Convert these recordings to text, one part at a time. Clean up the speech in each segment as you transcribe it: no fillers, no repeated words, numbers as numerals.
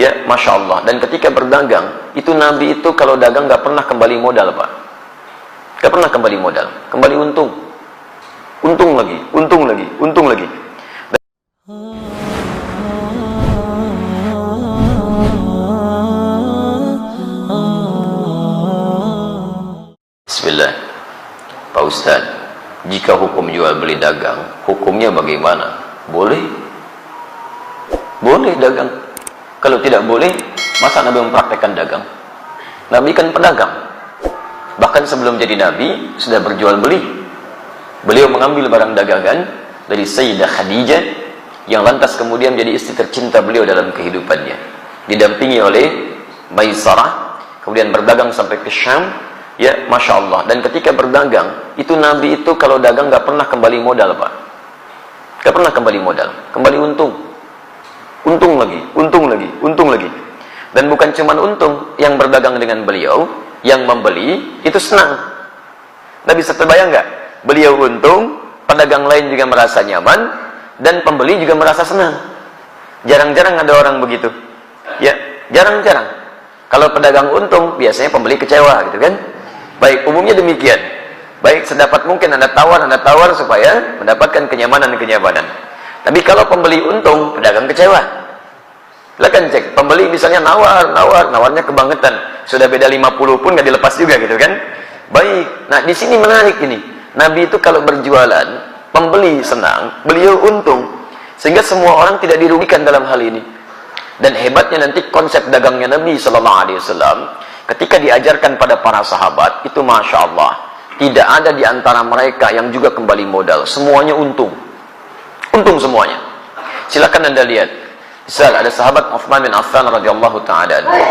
Ya, Masya Allah. Dan ketika berdagang, itu Nabi itu kalau dagang nggak pernah kembali modal, Pak. Nggak pernah kembali modal. Kembali untung. Untung lagi, untung lagi, untung lagi. Bismillah. Pak Ustaz, jika hukum jual beli dagang, hukumnya bagaimana? Boleh? Boleh dagang. Kalau tidak boleh, masa Nabi mempraktekkan dagang? Nabi kan pedagang. Bahkan sebelum jadi Nabi, sudah berjual beli. Beliau mengambil barang dagangan dari Sayyidah Khadijah, yang lantas kemudian menjadi istri tercinta beliau dalam kehidupannya. Didampingi oleh Maisarah, kemudian berdagang sampai ke Syam. Ya, Masya Allah. Dan ketika berdagang, itu Nabi itu kalau dagang nggak pernah kembali modal, Pak. Nggak pernah kembali modal. Kembali untung. Untung lagi, untung lagi, untung lagi. Dan bukan cuma untung, yang berdagang dengan beliau, yang membeli, itu senang. Nah, bisa terbayang nggak? Beliau untung, pedagang lain juga merasa nyaman, dan pembeli juga merasa senang. Jarang-jarang ada orang begitu. Ya, jarang-jarang. Kalau pedagang untung, biasanya pembeli kecewa, gitu kan? Baik, umumnya demikian. Baik, sedapat mungkin Anda tawar supaya mendapatkan kenyamanan-kenyamanan. Tapi kalau pembeli untung, pedagang kecewa. Silakan cek, pembeli misalnya nawarnya kebangetan. Sudah beda 50 pun nggak dilepas juga, gitu kan? Baik, nah di sini menarik ini. Nabi itu kalau berjualan, pembeli senang, beliau untung. Sehingga semua orang tidak dirugikan dalam hal ini. Dan hebatnya nanti konsep dagangnya Nabi SAW, ketika diajarkan pada para sahabat, itu Masya Allah, tidak ada di antara mereka yang juga kembali modal. Semuanya untung. Untung semuanya. Silakan Anda lihat. Misal ada sahabat Uthman bin Affan radhiyallahu taala anhu.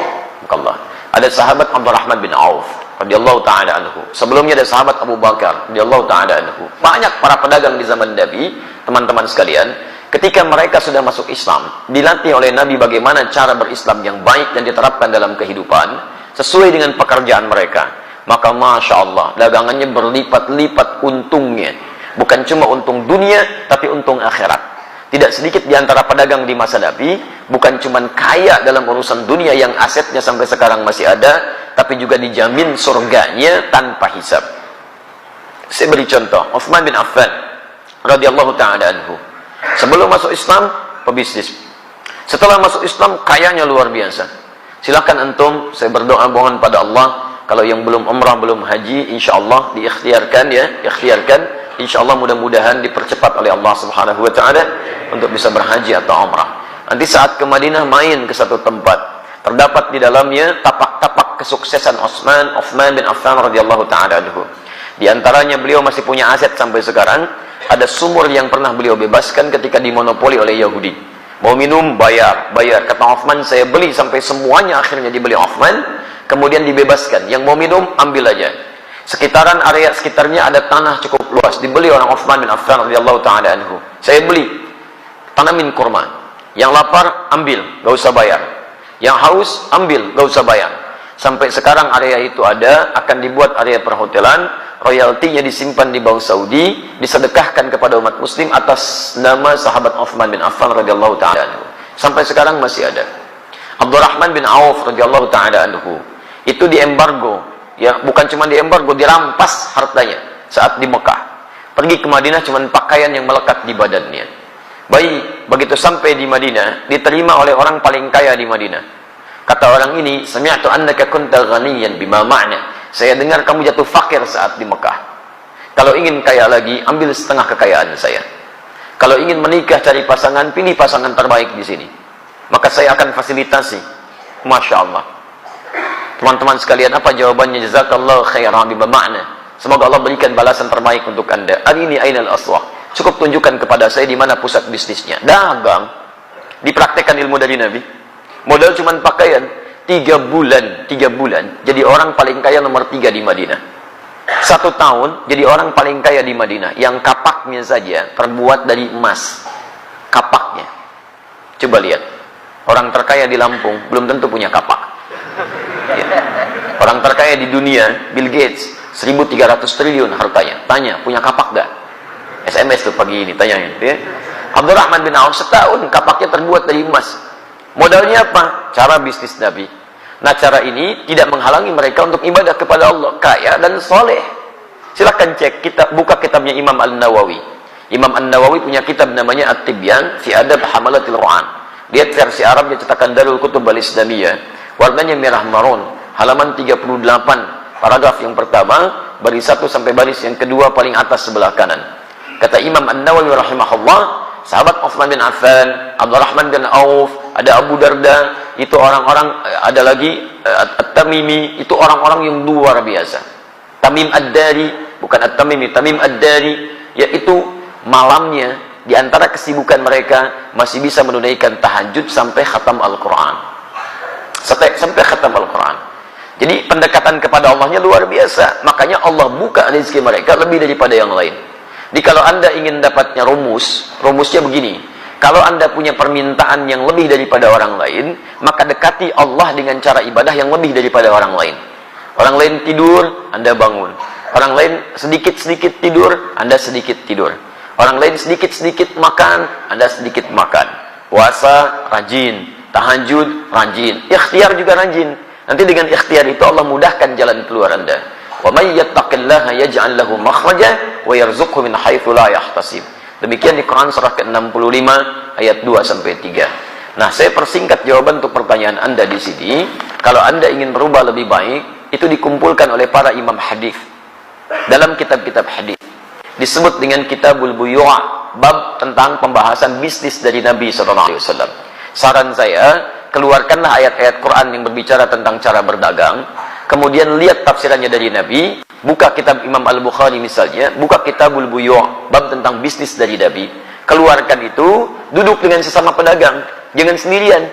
Ada sahabat Abdurrahman bin Auf radhiyallahu taala anhu. Sebelumnya ada sahabat Abu Bakar radhiyallahu taala anhu. Banyak para pedagang di zaman Nabi, teman-teman sekalian, ketika mereka sudah masuk Islam, dilatih oleh Nabi bagaimana cara berislam yang baik dan diterapkan dalam kehidupan sesuai dengan pekerjaan mereka. Maka Masya Allah, dagangannya berlipat-lipat untungnya. Bukan cuma untung dunia, tapi untung akhirat. Tidak sedikit di antara pedagang di masa Nabi, bukan cuma kaya dalam urusan dunia yang asetnya sampai sekarang masih ada, tapi juga dijamin surganya tanpa hisab. Saya beri contoh, Uthman bin Affan radhiyallahu ta'ala anhu. Sebelum masuk Islam, pebisnis. Setelah masuk Islam, kayanya luar biasa. Silakan antum, saya berdoa mohon pada Allah, kalau yang belum umrah, belum haji, insya Allah diikhtiarkan ya, ikhtiarkan. Insya Allah mudah-mudahan dipercepat oleh Allah Subhanahu Wa Taala untuk bisa berhaji atau umrah. Nanti saat ke Madinah main ke satu tempat, terdapat di dalamnya tapak-tapak kesuksesan Uthman bin Affan radhiyallahu taala anhu. Di antaranya beliau masih punya aset sampai sekarang. Ada sumur yang pernah beliau bebaskan ketika dimonopoli oleh Yahudi. Mau minum bayar. Kata Uthman, saya beli sampai semuanya akhirnya dibeli Uthman, kemudian dibebaskan. Yang mau minum ambil aja. Sekitaran area sekitarnya ada tanah cukup luas, dibeli orang Uthman bin Affan radhiyallahu taala anhu. Saya beli, tanamin kurma. Yang lapar ambil, gak usah bayar. Yang haus ambil, gak usah bayar. Sampai sekarang area itu ada, akan dibuat area perhotelan, royaltinya disimpan di Bank Saudi, disedekahkan kepada umat muslim atas nama sahabat Uthman bin Affan radhiyallahu taala anhu. Sampai sekarang masih ada. Abdurrahman bin Auf radhiyallahu taala anhu, itu diembargo. Ya, bukan cuma diembargo, dirampas hartanya saat di Mekah. Pergi ke Madinah cuma pakaian yang melekat di badannya. Baik, begitu sampai di Madinah, diterima oleh orang paling kaya di Madinah. Kata orang ini, "Sami'tu annaka kunta ghaniyan bima ma'na." Saya dengar kamu jatuh fakir saat di Mekah. Kalau ingin kaya lagi, ambil setengah kekayaan saya. Kalau ingin menikah cari pasangan, pilih pasangan terbaik di sini. Maka saya akan fasilitasi. Masya Allah. Teman-teman sekalian, apa jawabannya? Jazakallahu khairan bima ma'na. Semoga Allah berikan balasan terbaik untuk Anda. Arini ainal aswaq. Cukup tunjukkan kepada saya di mana pusat bisnisnya. Dagang. Dipraktekkan ilmu dari Nabi. Modal cuma pakaian. 3 bulan. Jadi orang paling kaya nomor 3 di Madinah. 1 tahun jadi orang paling kaya di Madinah. Yang kapaknya saja terbuat dari emas. Kapaknya. Coba lihat. Orang terkaya di Lampung belum tentu punya kapak. Ya. Orang terkaya di dunia, Bill Gates, 1.300 triliun hartanya. Tanya, punya kapak gak? SMS tuh pagi ini, tanyain. Ya. Abdurrahman bin Auf setahun kapaknya terbuat dari emas. Modalnya apa? Cara bisnis Nabi. Nah, cara ini tidak menghalangi mereka untuk ibadah kepada Allah, kaya dan soleh. Silahkan cek, buka kitabnya Imam An-Nawawi. Imam An-Nawawi punya kitab namanya At-Tibyan fi Adab Hamalatil Quran. Lihat versi Arabnya cetakan Darul Kutub Al-Islamiyah. Warnanya merah marun, halaman 38, paragraf yang pertama, baris 1 sampai baris yang kedua paling atas sebelah kanan. Kata Imam An-Nawawi rahimahullah, sahabat Utsman bin Affan, Abdurrahman bin Auf, ada Abu Darda, itu orang-orang, ada lagi At-Tamimi, itu orang-orang yang luar biasa. Tamim Ad-Dari, bukan At-Tamimi, Tamim Ad-Dari, yaitu malamnya di antara kesibukan mereka masih bisa menunaikan tahajud sampai khatam Al-Quran. Sampai khatam Al-Quran. Jadi pendekatan kepada Allahnya luar biasa. Makanya Allah buka rezeki mereka lebih daripada yang lain. Jadi kalau Anda ingin dapatnya rumusnya begini. Kalau Anda punya permintaan yang lebih daripada orang lain, maka dekati Allah dengan cara ibadah yang lebih daripada orang lain. Orang lain tidur, Anda bangun. Orang lain sedikit-sedikit tidur, Anda sedikit tidur. Orang lain sedikit-sedikit makan, Anda sedikit makan. Puasa, rajin. Tahajud, rajin. Ikhtiar juga rajin. Nanti dengan ikhtiar itu Allah mudahkan jalan keluar Anda. Wa may yattaqillaha yaj'al lahu makhraja wa yarzuqhu min haitsu la yahtasib. Demikian di Quran surah ke-65 ayat 2 sampai 3. Nah, saya persingkat jawaban untuk pertanyaan Anda di sini. Kalau Anda ingin berubah lebih baik, itu dikumpulkan oleh para imam hadis dalam kitab-kitab hadis. Disebut dengan Kitabul Buyu', bab tentang pembahasan bisnis dari Nabi SAW. Saran saya, keluarkanlah ayat-ayat Quran yang berbicara tentang cara berdagang, kemudian lihat tafsirannya dari Nabi, buka kitab Imam Al-Bukhari misalnya, buka Kitabul Buyu', bab tentang bisnis dari Nabi, keluarkan itu, duduk dengan sesama pedagang, jangan sendirian,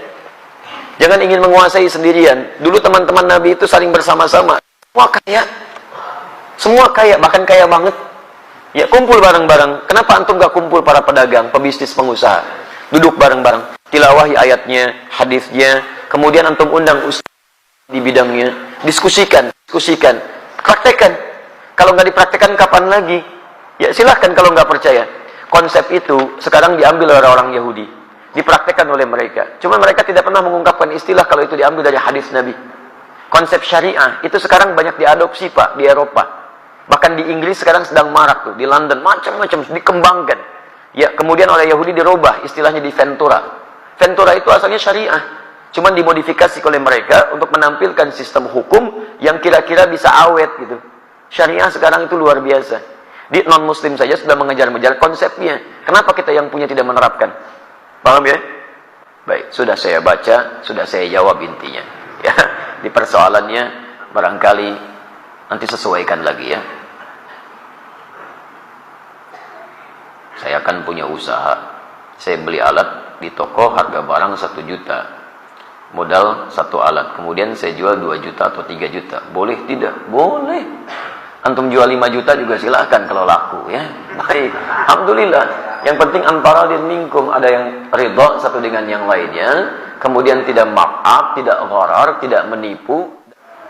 jangan ingin menguasai sendirian. Dulu teman-teman Nabi itu saling bersama-sama, semua kaya, bahkan kaya banget. Ya, kumpul bareng-bareng. Kenapa antum gak kumpul para pedagang, pebisnis, pengusaha? Duduk bareng-bareng, tilawahi ayatnya, hadisnya, kemudian antum undang ustaz di bidangnya, diskusikan, praktekkan. Kalau nggak dipraktekkan kapan lagi? Ya silahkan kalau nggak percaya. Konsep itu sekarang diambil oleh orang Yahudi, dipraktekkan oleh mereka. Cuma mereka tidak pernah mengungkapkan istilah kalau itu diambil dari hadis Nabi. Konsep syariah itu sekarang banyak diadopsi Pak di Eropa. Bahkan di Inggris sekarang sedang marak tuh, di London macam-macam dikembangkan. Ya, kemudian oleh Yahudi dirubah istilahnya di Ventura. Ventura itu asalnya syariah, cuman dimodifikasi oleh mereka untuk menampilkan sistem hukum yang kira-kira bisa awet gitu. Syariah sekarang itu luar biasa. Di non-muslim saja sudah mengejar-ngejar konsepnya. Kenapa kita yang punya tidak menerapkan? Paham ya? Baik, sudah saya baca, sudah saya jawab intinya. Ya, di persoalannya barangkali nanti sesuaikan lagi ya. Saya akan punya usaha. Saya beli alat di toko harga barang 1 juta. Modal 1 alat. Kemudian saya jual 2 juta atau 3 juta. Boleh tidak? Boleh. Antum jual 5 juta juga silahkan kalau laku ya. Baik. Alhamdulillah. Yang penting antara din minkum, ada yang ridha satu dengan yang lainnya. Kemudian tidak markup, tidak gharar, tidak menipu.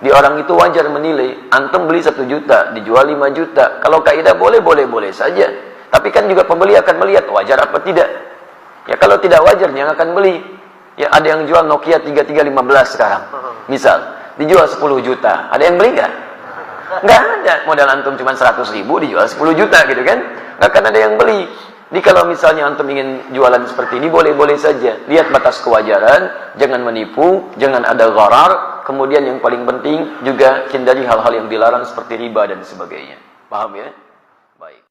Di orang itu wajar menilai. Antum beli 1 juta, dijual 5 juta. Kalau kaidah boleh saja. Tapi kan juga pembeli akan melihat wajar apa tidak. Ya kalau tidak wajar yang akan beli. Ya ada yang jual Nokia 3315 sekarang. Misal, dijual 10 juta. Ada yang beli nggak? Nggak ada. Modal antum cuma 100 ribu dijual 10 juta gitu kan. Nggak akan ada yang beli. Jadi kalau misalnya antum ingin jualan seperti ini boleh saja. Lihat batas kewajaran, jangan menipu, jangan ada gharar. Kemudian yang paling penting juga hindari hal-hal yang dilarang seperti riba dan sebagainya. Paham ya? Baik.